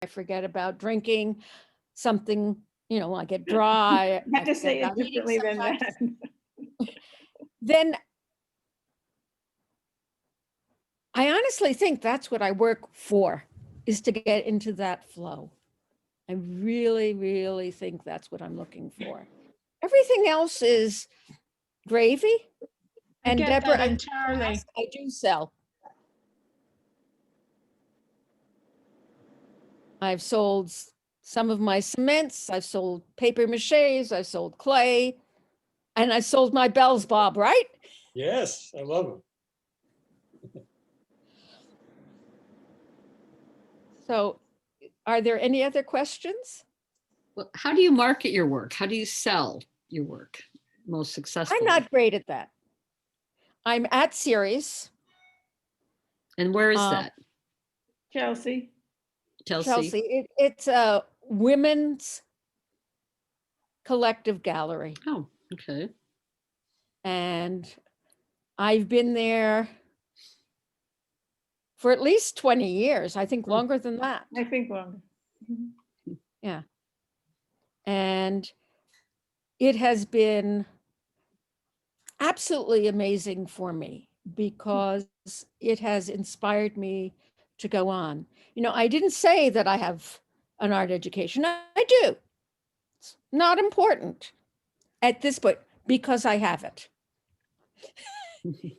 I forget about drinking something, I get dry. You have I to forget say it about eating differently than sometimes. that. Then I honestly think that's what I work for, is to get into that flow. I really, really think that's what I'm looking for. Everything else is gravy. I And get Deborah, that entirely. I do sell. I've sold some of my cements. I've sold paper maches. I've sold clay. And I sold my bells, Bob, right? Yes, I love them. So are there any other questions? Well, how do you market your work? How do you sell your work most successfully? I'm not great at that. I'm at Ceres. And where is Um, that? Chelsea. Chelsea. It's a women's collective gallery. Oh, okay. And I've been there for at least 20 years. I think longer than that. I think longer. Yeah. And it has been absolutely amazing for me because it has inspired me to go on. I didn't say that I have an art education. I do. It's not important at this point because I have it.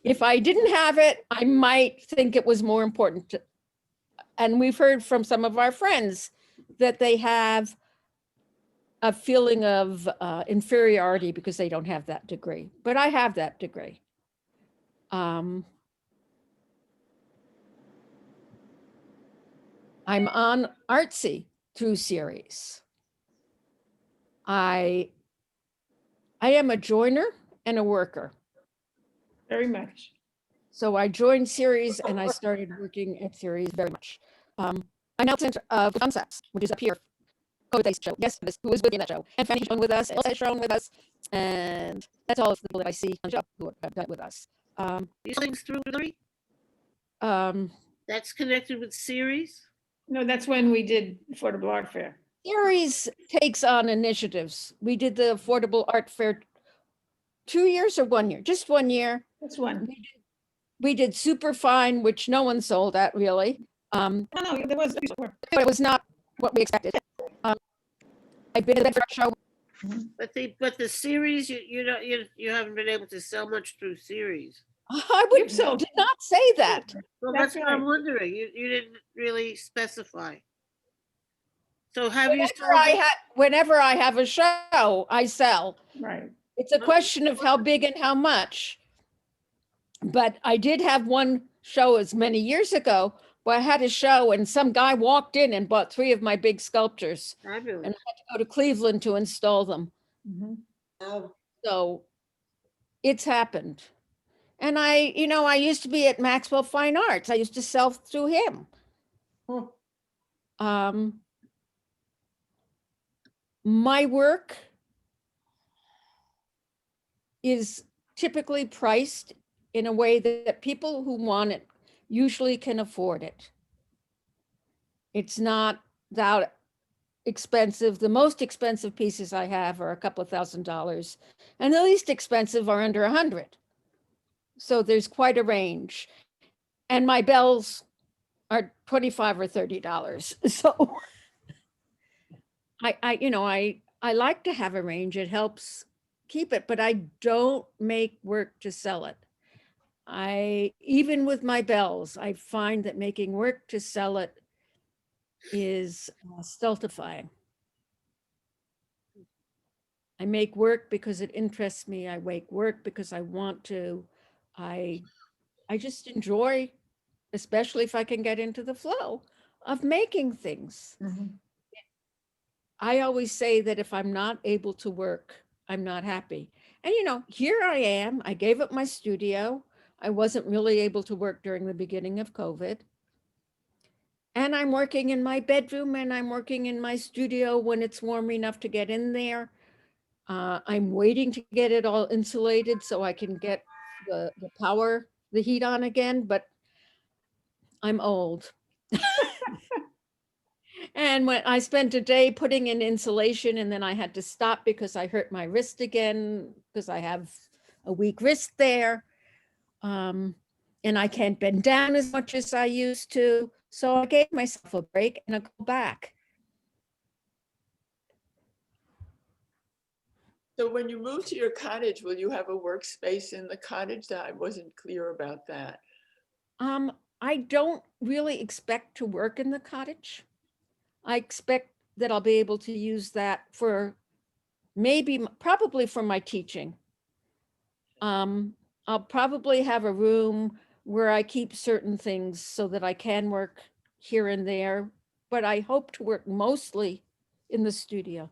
If I didn't have it, I might think it was more important. And we've heard from some of our friends that they have a feeling of inferiority because they don't have that degree. But I have that degree. I'm on Artsy through Ceres. I am a joiner and a worker. Very much. So I joined Ceres and I started working at Ceres very much. I'm now center of the concepts, which is up here. COVID-based show. Yes, who is with me in that show? And Fanny's shown with us, Elsa has shown with us, and that's all of the people that I see on the show who have done with us. These things through Hillary? Um, That's connected with series? No, that's when we did Affordable Art Fair. Ceres takes on initiatives. We did the Affordable Art Fair 2 years or 1 year? Just 1 year. That's one. We did Super Fine, which no one sold at really. Oh, no, there was. It was not what we expected. I've been at the show. But the series, you haven't been able to sell much through series. I You've sold. did not say that. Well, That's that's what I'm right. wondering. You didn't really specify. So have you Whenever I have a show, I sell. Right. It's a question of how big and how much. But I did have one show as many years ago where I had a show and some guy walked in and bought 3 of my big sculptures Fabulous. and I had to go to Cleveland to install them. Mhm. So it's happened. And I used to be at Maxwell Fine Arts. I used to sell through him. My work is typically priced in a way that people who want it usually can afford it. It's not that expensive. The most expensive pieces I have are a couple of $1,000 and the least expensive are under 100. So there's quite a range. And my bells are $25 or $30. So I like to have a range. It helps keep it, but I don't make work to sell it. Even with my bells, I find that making work to sell it is stultifying. I make work because it interests me. I make work because I want to. I just enjoy, especially if I can get into the flow of making things. I always say that if I'm not able to work, I'm not happy. And here I am. I gave up my studio. I wasn't really able to work during the beginning of COVID. And I'm working in my bedroom and I'm working in my studio when it's warm enough to get in there. I'm waiting to get it all insulated so I can get the power, the heat on again, but I'm old. And when I spent a day putting in insulation and then I had to stop because I hurt my wrist again because I have a weak wrist there. And I can't bend down as much as I used to. So I gave myself a break and I go back. So when you move to your cottage, will you have a workspace in the cottage? I wasn't clear about that. I don't really expect to work in the cottage. I expect that I'll be able to use that for probably for my teaching. I'll probably have a room where I keep certain things so that I can work here and there, but I hope to work mostly in the studio.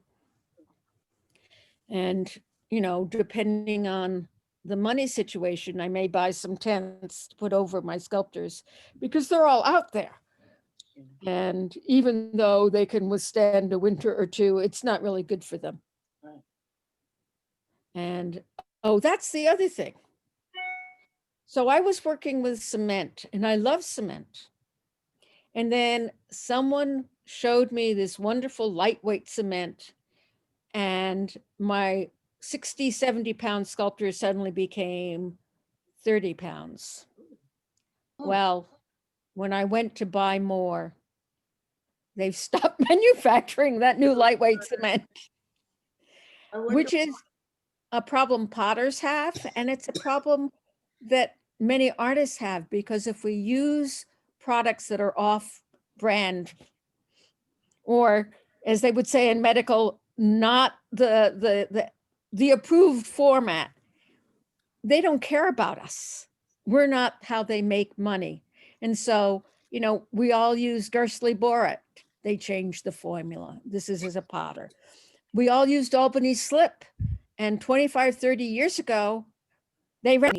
And, depending on the money situation, I may buy some tents to put over my sculptures because they're all out there. And even though they can withstand a winter or two, it's not really good for them. Right. And, oh, that's the other thing. So I was working with cement and I love cement. And then someone showed me this wonderful lightweight cement and my 60, 70 pound sculpture suddenly became 30 pounds. Oh. Well, when I went to buy more, they've stopped manufacturing that new lightweight cement, I wonder- which is a problem potters have. And it's a problem that many artists have, because if we use products that are off brand, or as they would say in medical, not the approved format, they don't care about us. We're not how they make money. And so, we all use Gersley Borat. They changed the formula. This is as a potter. We all used Albany slip. And 25, 30 years ago, they ran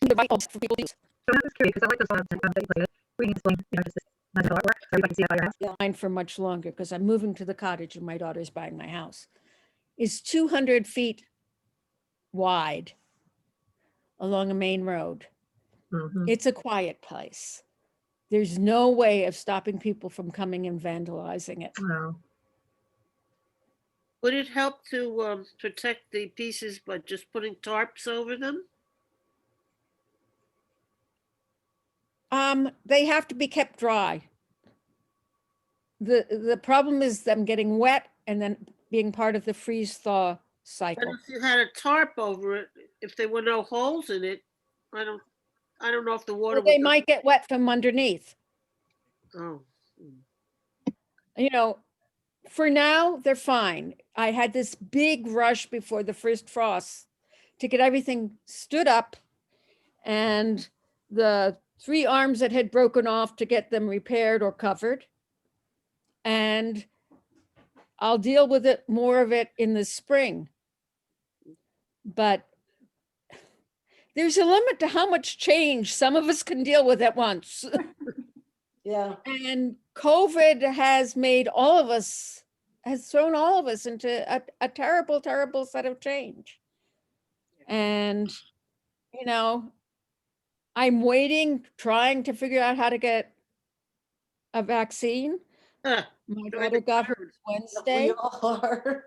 the right for people to use. So I'm just curious, because I like those ones that you played. We can explain, just this nice little artwork, so everybody can see it by your house. Mine for much longer because I'm moving to the cottage and my daughter's buying my house, is 200 feet wide along a main road. Mhm. It's a quiet place. There's no way of stopping people from coming and vandalizing it. Wow. Would it help to protect the pieces by just putting tarps over them? They have to be kept dry. The problem is them getting wet and then being part of the freeze thaw But cycle. if you had a tarp over it, if there were no holes in it, I don't know if the water Or they would. might get wet from underneath. Oh, For now, they're fine. I had this big rush before the first frost to get everything stood up and the 3 arms that had broken off to get them repaired or covered. And I'll deal with it, more of it in the spring. But there's a limit to how much change some of us can deal with at once. Yeah. And COVID has thrown all of us into a terrible, terrible set of change. And, I'm waiting, trying to figure out how to get a vaccine. huh. My Trying daughter to got hers Wednesday. We all are.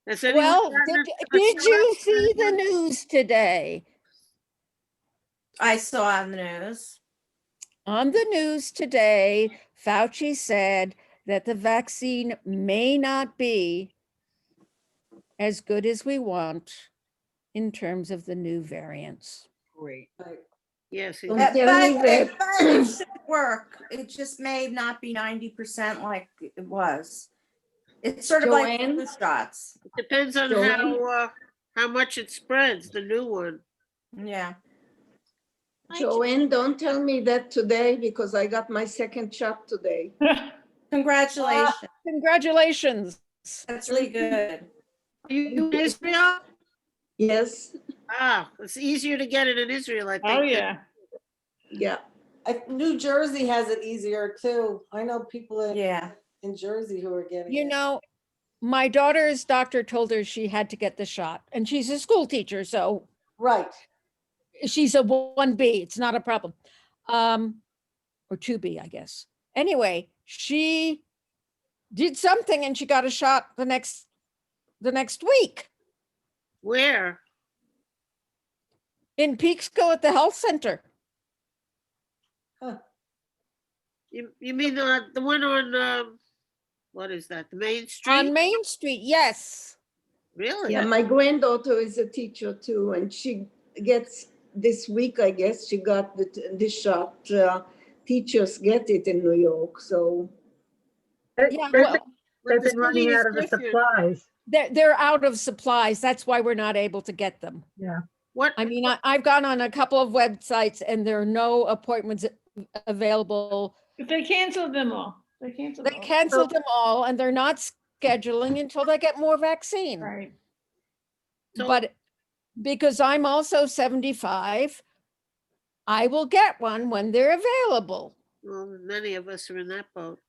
Has anyone Well, gotten did you see the news today? I saw on the news. On the news today, Fauci said that the vaccine may not be as good as we want in terms of the new variants. Great. Yes, he But, did. but it should work. It just may not be 90% like it was. It's sort of like Joanne? flu shots. Depends on how much it spreads, the new one. Yeah. Joanne, don't tell me that today because I got my second shot today. Congratulations. Congratulations. That's really good. Are you in Israel? Yes, Ah, it's easier to get it in Israel, I think. Oh, yeah. yeah. New Jersey has it easier too. I know people Yeah. in Jersey who are getting it. My daughter's doctor told her she had to get the shot, and she's a school teacher, so Right. she's a 1B. It's not a problem. Or 2B, I guess. Anyway, she did something and she got a shot the next week Where? in Peekskill at the health center. You mean the one on, what is that, the Main Street? On Main Street, yes. Really? Yeah, my granddaughter is a teacher too, and she gets, this week, I guess, she got the shot. Teachers get it in New York, so. Yeah, well, They've the been running city is out of the different. supplies. they're out of supplies. That's why we're not able to get them. Yeah. What, I mean, I've gone on a couple of websites and there are no appointments available. They canceled them all. They canceled They them all. canceled them all and they're not scheduling until they get more vaccine. Right. So- But because I'm also 75, I will get one when they're available. well, many of us are in that boat.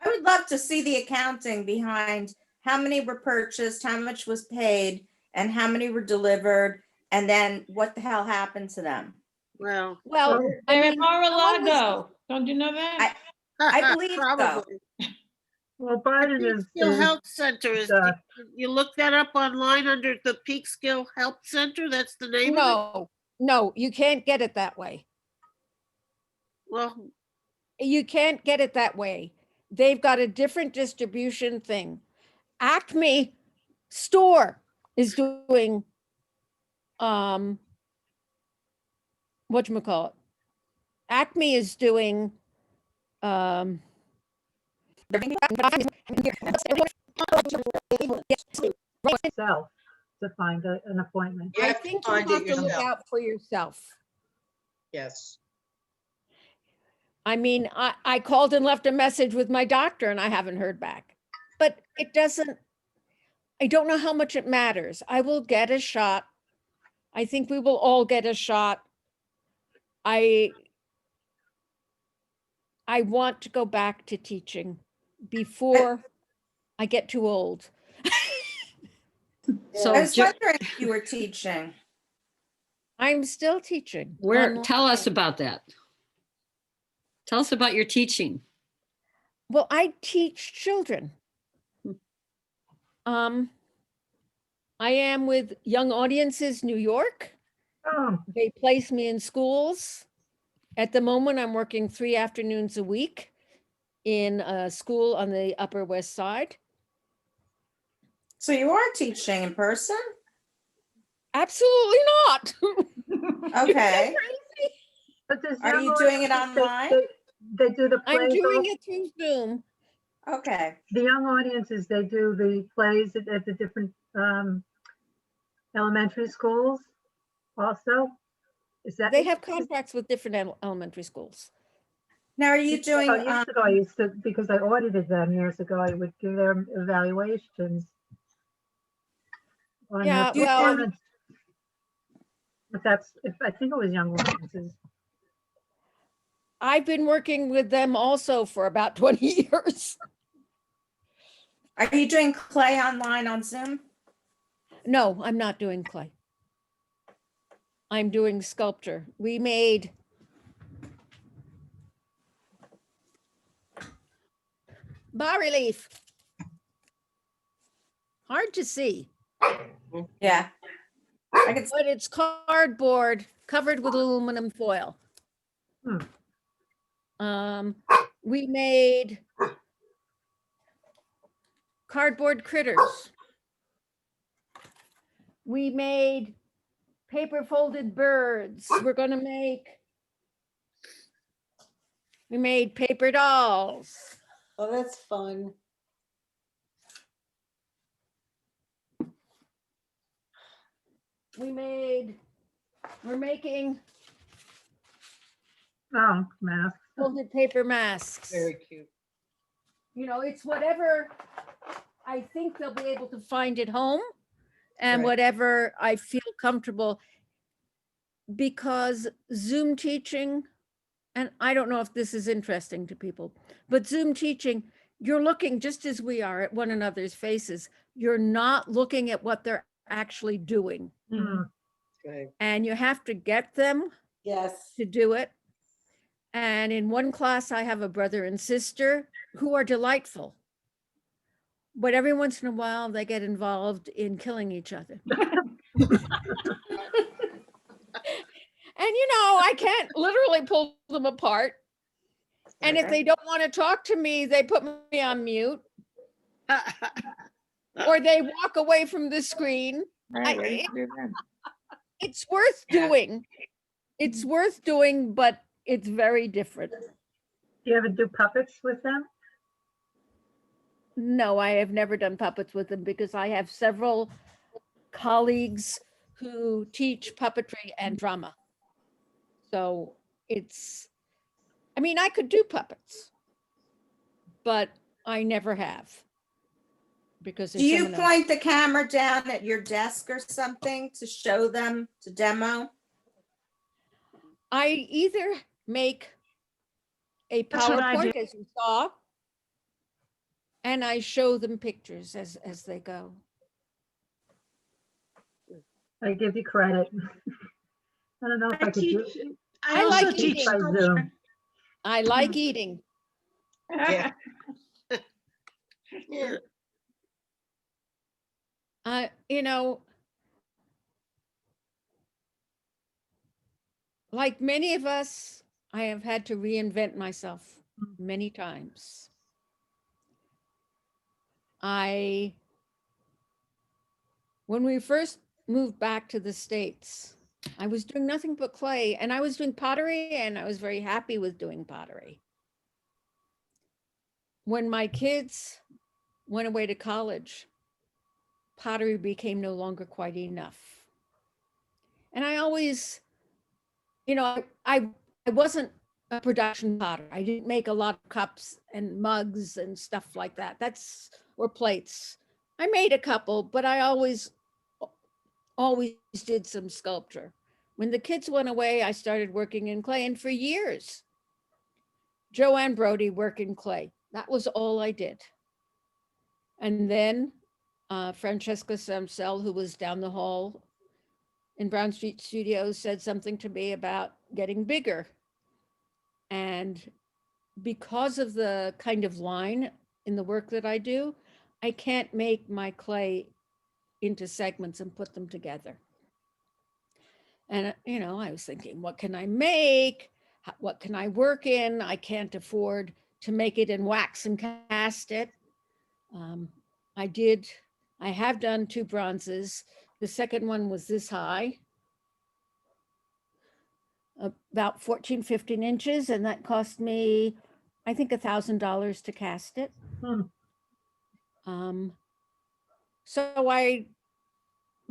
I would love to see the accounting behind how many were purchased, how much was paid, and how many were delivered, and then what the hell happened to them. Well. Well, I They're mean, in someone was- Mar-a-Lago. Don't you know that? I believe so. Probably. Well, Biden is, Peekskill Health Center is, uh, you look that up online under the Peekskill Health Center, that's the name of it? no, you can't get it that way. Well, You can't get it that way. They've got a different distribution thing. Acme store is doing, whatchamacallit? Acme is doing, self to find an appointment. I think you have to look out for yourself. Yes. I mean, I called and left a message with my doctor and I haven't heard back. But it doesn't, I don't know how much it matters. I will get a shot. I think we will all get a shot. I want to go back to teaching before I get too old. So I was Jo- wondering if you were teaching. I'm still teaching. where, tell us online. about that. Tell us about your teaching. Well, I teach children. I am with Young Audiences New York. Oh, They place me in schools. At the moment, I'm working 3 afternoons a week in a school on the Upper West Side. So you are teaching in person? Absolutely not. Okay. but there's Are young you doing it audiences, online? They do the I'm plays. doing it through Zoom. Okay. The young audiences, they do the plays at the different elementary schools also. Is that? They have contracts with different elementary schools. Now, are you doing, Years ago, I used to, because I audited them years ago, I would give them evaluations. on their Yeah, well- performance. But I think it was young audiences. I've been working with them also for about 20 years. are you doing clay online on Zoom? No, I'm not doing clay. I'm doing sculpture. We made bas relief. Hard to see, Yeah. I can, but it's cardboard covered with aluminum foil. We made cardboard critters. We made paper folded birds. We made paper dolls. Oh, that's fun. We're making Oh, math. folded paper masks. Very cute. You know, it's whatever I think they'll be able to find at home and Right. whatever I feel comfortable. Because Zoom teaching, and I don't know if this is interesting to people, but Zoom teaching, you're looking just as we are at one another's faces. You're not looking at what they're actually doing. Mm. Okay. And you have to get them Yes. to do it. And in one class, I have a brother and sister who are delightful. but every once in a while they get involved in killing each other. And I can't literally pull them apart. And if they don't want to talk to me, they put me on mute or they walk away from the screen. Right, what do you do then? It's worth Yeah. doing. It's worth doing, but it's very different. Do you ever do puppets with them? No, I have never done puppets with them because I have several colleagues who teach puppetry and drama. So I could do puppets, but I never have. Because Do there's you someone else. point the camera down at your desk or something to show them, to demo? I either make a That's what I do. PowerPoint, as you saw, and I show them pictures as they go. I give you credit. I don't know if I could do teach- it. I I like also teach eating. By sculpture. Zoom. I like eating. Yeah. You know, like many of us, I have had to reinvent myself many times. When we first moved back to the States, I was doing nothing but clay, and I was doing pottery, and I was very happy with doing pottery. When my kids went away to college, pottery became no longer quite enough. And I always, I wasn't a production potter. I didn't make a lot of cups and mugs and stuff like that. Or plates. I made a couple, but I always did some sculpture. When the kids went away, I started working in clay, and for years, Ann Brody worked in clay. That was all I did. And then Francesca Samsel, who was down the hall in Brown Street Studios, said something to me about getting bigger. And because of the kind of line in the work that I do, I can't make my clay into segments and put them together. And, I was thinking, what can I make? What can I work in? I can't afford to make it in wax and cast it. I have done 2 bronzes. The second one was this high, about 14, 15 inches. And that cost me, I think, $1,000 to cast it. So I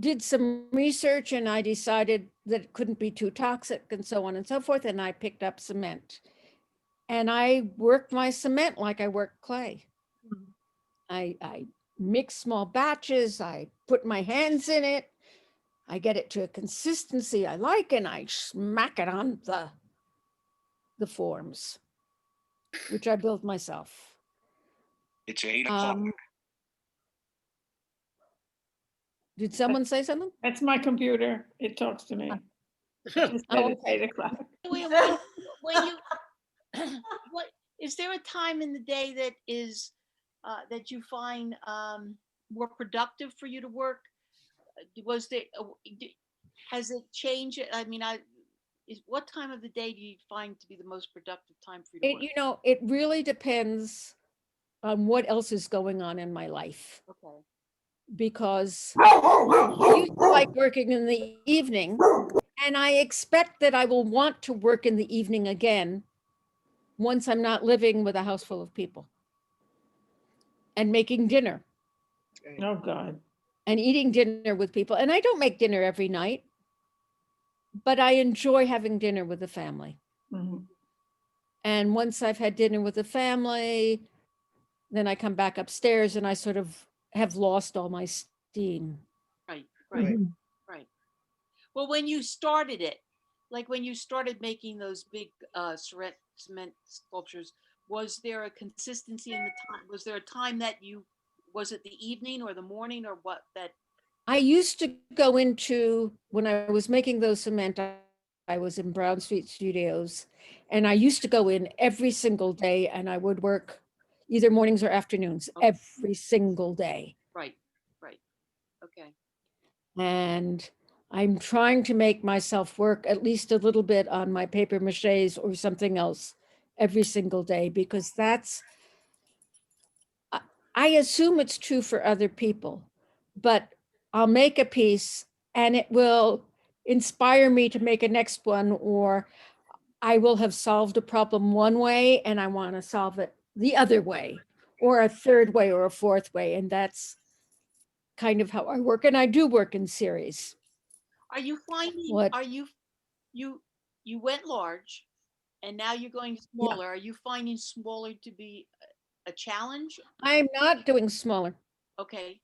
did some research and I decided that it couldn't be too toxic and so on and so forth. And I picked up cement and I worked my cement like I work clay. I mix small batches. I put my hands in it. I get it to a consistency I like and I smack it on the forms, which I built myself. It's 8 o'clock. Did someone say something? That's my computer. It talks to me. It just said Oh, it's 8 o'clock. When you, what, is there a time in the day that is, that you find more productive for you to work? Was there, has it changed? I mean, what time of the day do you find to be the most productive time for you to work? It really depends on what else is going on in my life. Okay. Because I used to like working in the evening, and I expect that I will want to work in the evening again once I'm not living with a house full of people and making dinner Oh, God. and eating dinner with people. And I don't make dinner every night, but I enjoy having dinner with the family. Mhm. And once I've had dinner with the family, then I come back upstairs and I sort of have lost all my steam. Right. Well, when you started it, like when you started making those big cement sculptures, was there a consistency in the time? Was there a time that was it the evening or the morning or what that? I used to go into, when I was making those cement, I was in Brown Street Studios, and I used to go in every single day and I would work either mornings or afternoons, Okay. every single day. Right, right. Okay. And I'm trying to make myself work at least a little bit on my paper maches or something else every single day, because I assume it's true for other people, but I'll make a piece and it will inspire me to make a next one, or I will have solved a problem one way and I want to solve it the other way, or a third way, or a fourth way. And that's kind of how I work. And I do work in series. Are you finding, What? are you went large and now you're going smaller. Are you finding smaller to be a challenge? I'm not doing smaller. Okay,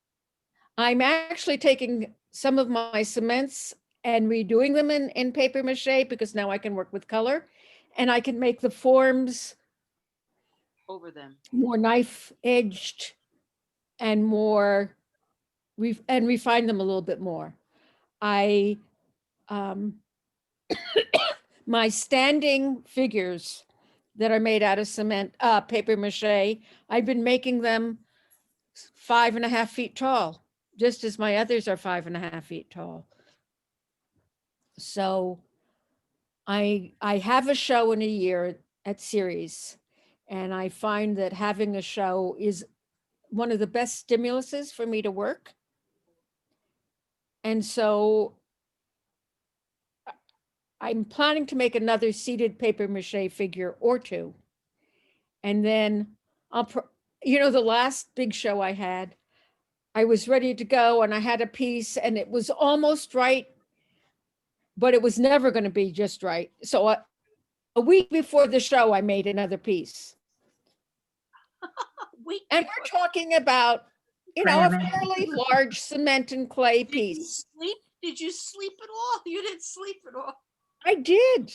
I'm actually taking some of my cements and redoing them in paper mache, because now I can work with color and I can make the forms over them. more knife edged and more and refine them a little bit more. I my standing figures that are made out of cement, paper mache, I've been making them 5.5 feet tall, just as my others are 5.5 feet tall. So I have a show in a year at Ceres, and I find that having a show is one of the best stimuluses for me to work. And so I'm planning to make another seated paper mache figure or two. And then the last big show I had, I was ready to go and I had a piece and it was almost right, but it was never going to be just right. So a week before the show, I made another piece. And we're talking about, a fairly large cement and clay piece. Did you sleep at all? You didn't sleep at all. I did.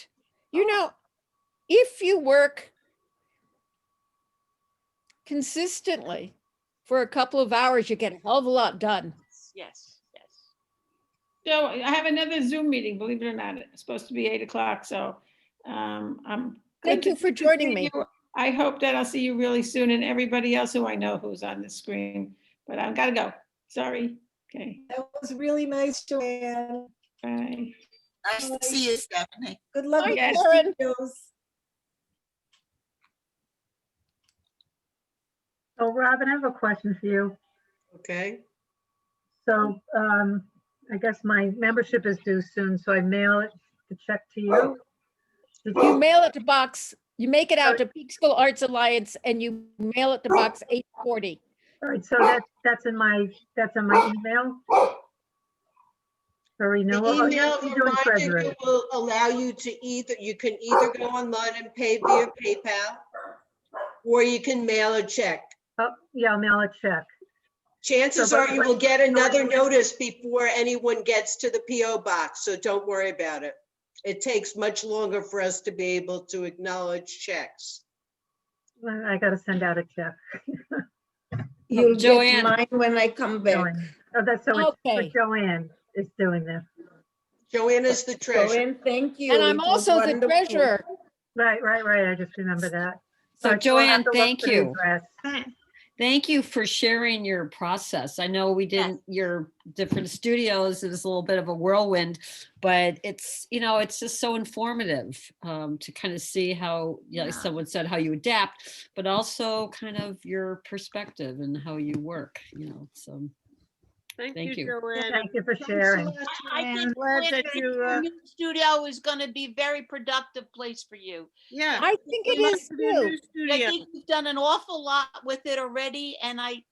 If you work consistently for a couple of hours, you get a hell of a lot done. Yes, yes. So I have another Zoom meeting, believe it or not. It's supposed to be 8 o'clock, so I'm. Thank you for joining me. I hope that I'll see you really soon, and everybody else who I know who's on the screen, but I've got to go. Sorry. Okay. That was really nice, Joanne. Bye. Nice to see you, Stephanie. Good luck with Bye, your Karen. studios. So Robin, I have a question for you. Okay. So I guess my membership is due soon, so I mail it, the check to you. You mail it to you make it out to Peekskill Arts Alliance and you mail it to box 840. All right, so that's in my email. For renewal. The Oh, email you're doing treasurer. reminder will allow you to you can either go online and pay via PayPal, or you can mail a check. Oh, yeah, I'll mail a check. Chances So, are but- you will get another notice before anyone gets to the PO box, so don't worry about it. It takes much longer for us to be able to acknowledge checks. Well, I gotta send out a check. You'll Joanne. get mine when I come back. Joanne. Oh, that's so it's Okay. Joanne is doing this. Joanna's the treasurer. Joanne, thank you. And I'm It was also the wonderful. treasurer. Right. I just remember that. So I still have Joanne, to look thank for the you. address. Thank you for sharing your process. I know we did your different studios. It was a little bit of a whirlwind, but it's just so informative to kind of see how, like someone said, how you adapt, but also kind of your perspective and how you work, so. Thank Thank you, you. Joanne. Thank you for sharing. I think Glad that your you, new studio is going to be a very productive place for you. yeah. I think it Good luck is with your too. new I studio. think you've done an awful lot with it already, and I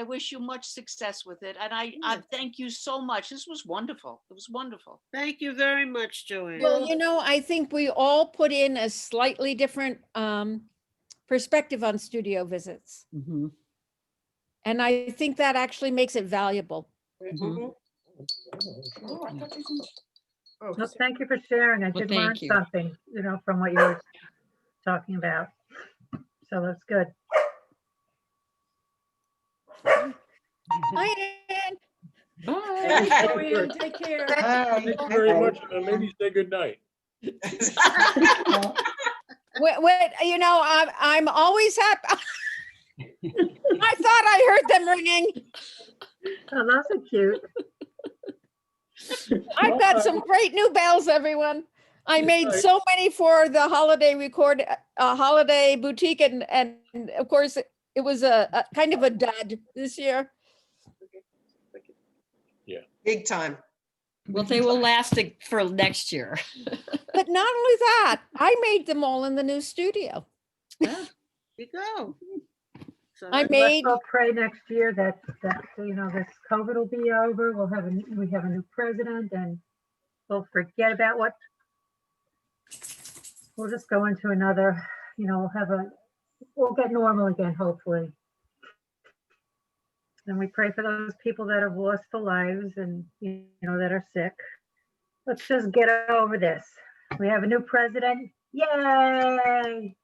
wish you much success with it. And I thank you so much. This was wonderful. It was wonderful. Thank you very much, Joanne. Well, I think we all put in a slightly different perspective on studio visits. Mhm, And I think that actually makes it valuable. mhm. Well, thank you for sharing. I Well, did learn thank you. something, from what you were talking about. So that's good. Bye, Ann. Bye. Joanne, take care. Thank you very much. Maybe say goodnight. I'm always happy. I thought I heard them ringing. Oh, those are cute. I've got some great new bells, everyone. I made Right. so many for the holiday boutique, and of course it was a kind of a dud this year. Big time. Well, they will last for next year. But not only that, I made them all in the new studio. There you go. So I that's- made, Let's all pray next year that, this COVID will be over. We have a new president and we'll forget about we'll just go into another, we'll get normal again, hopefully. And we pray for those people that have lost their lives and, that are sick. Let's just get over this. We have a new president. Yay!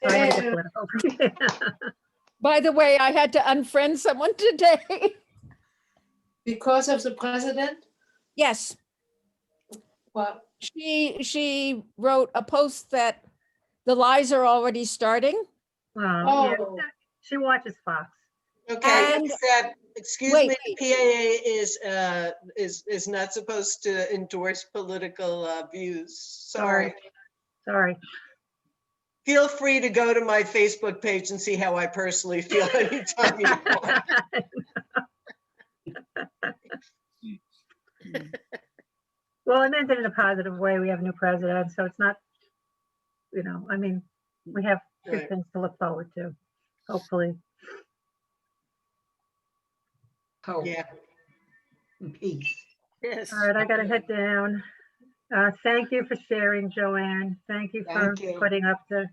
Sorry to get political. by the way, I had to unfriend someone today. Because of the president? Yes, Well, she wrote a post that the lies are already starting. Wow, yeah. Oh. She watches Fox. Okay, And- excuse wait, me, wait. PAA is not supposed to endorse political views. Sorry. Sorry. Feel free to go to my Facebook page and see how I personally feel anytime you want. Well, I meant it in a positive way. We have a new president, so it's not, we have good Right. things to look forward to, hopefully. Yeah. Peace. Yes. All right, I gotta head down. Thank you for sharing, Joanne. Thank you for Thank you. putting up the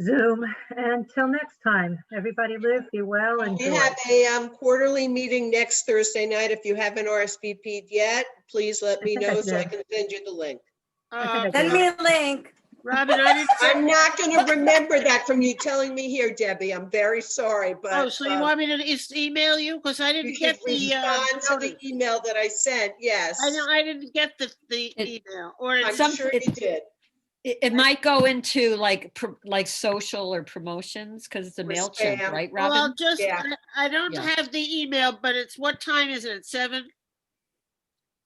Zoom. Until next time, everybody live, be well, and We have a quarterly meeting next Thursday night. If you haven't RSVP'd yet, please let me think I know so I did. can send you the link. Send me a link. Robin, I didn't. I'm not going to remember that from you telling me here, Debbie. I'm very sorry, but. Oh, so you want me to just email you? Because I You didn't should get the, respond to the notice. email that I sent, yes. I know, I didn't get the It- email, or I'm it's, sure you did. It might go into like social or promotions because it's a Or MailChimp, spam. right, well, Robin? just, Yeah. I don't Yeah. have the email, but it's, what time is it? 7?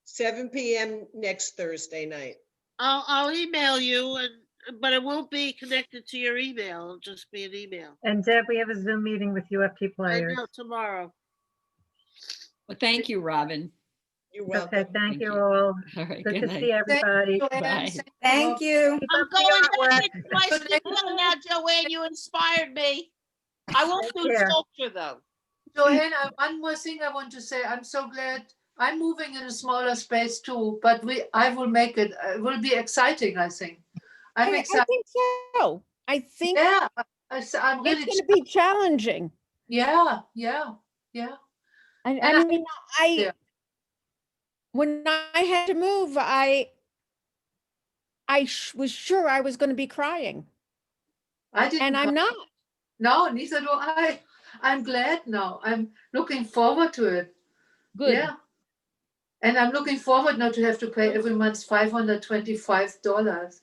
7 PM next Thursday night. I'll email you but it won't be connected to your email. It'll just be an email. And Deb, we have a Zoom meeting with UFT I players. know, tomorrow. Well, thank you, Robin. You're Okay, welcome. thank Thank you you. all. All right, Good good to night. see everybody. Bye. Thank you. Keep I'm up the going back artwork. into my studio now, Joanne. You inspired me. I won't Take do care. sculpture though. Joanne, one more thing I want to say. I'm so glad I'm moving in a smaller space too, but I will make it. It will be exciting, I think. I'm I excited. think so. I think Yeah, I'm it's really, going to be challenging. yeah. And I- mean, Yeah. when I had to move, I was sure I was going to be crying, I didn't. and I'm not. No, neither do I. I'm glad now. I'm looking forward to it. Good. Yeah. And I'm looking forward not to have to pay every month $525.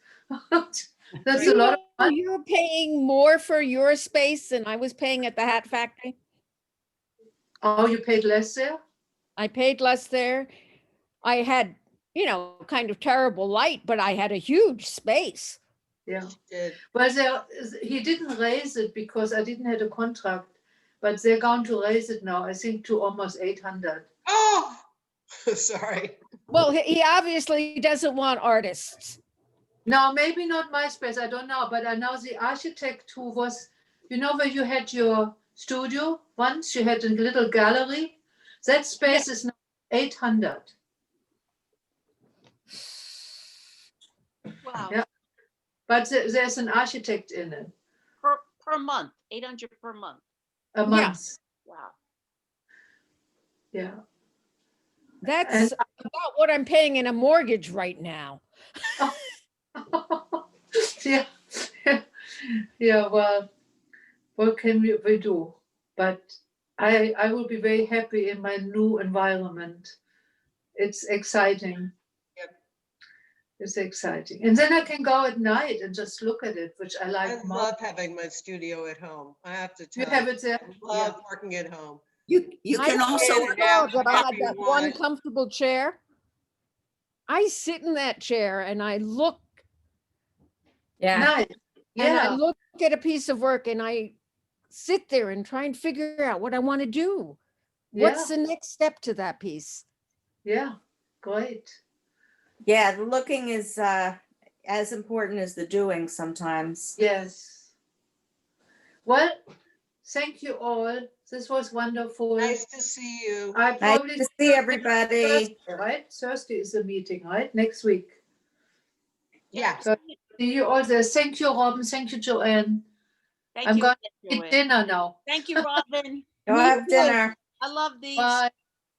That's a lot of money. You're paying more for your space than I was paying at the Hat Factory. Oh, you paid less there? I paid less there. I had, kind of terrible light, but I had a huge space. Yeah. Did. Well, he didn't raise it because I didn't have a contract, but they're going to raise it now, I think, to almost 800. Oh, sorry. Well, he obviously doesn't want artists. No, maybe not my space, I don't know, but I know the architect who was, where you had your studio once, you had a little gallery, that space is now 800. Wow. Yeah. But there's an architect in it, Per month, 800 per month. a Yeah. month. Wow. Yeah. That's And- about what I'm paying in a mortgage right now. Yeah. Yeah, well, what can we do? But I will be very happy in my new environment. It's exciting. Yep. It's exciting. And then I can go at night and just look at it, which I I like more. love having my studio at home. I have to You tell have you. it there? I love working at home. You I can also, also- prefer that I had Happy that one one. comfortable chair. I sit in that chair and I look Yeah. Nice. and I Yeah, look at a piece of work and I sit there and try and figure out what I want to do. What's the next step to that piece? yeah, great. Yeah, the looking is as important as the doing sometimes. Yes. Well, thank you all. This was wonderful. Nice to see you. I Nice probably to see everybody. Thursday, right? Thursday is the meeting, right? Next week. Yeah. So see you all there. Thank you, Robin. Thank you, Joanne. Thank I'm you. going to Joanne. eat dinner now. Thank you, Robin. Go have dinner. I love these. Bye.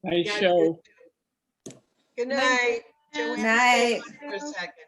Nice Yeah, show. Good night. Joanne, stay Night. on for a second.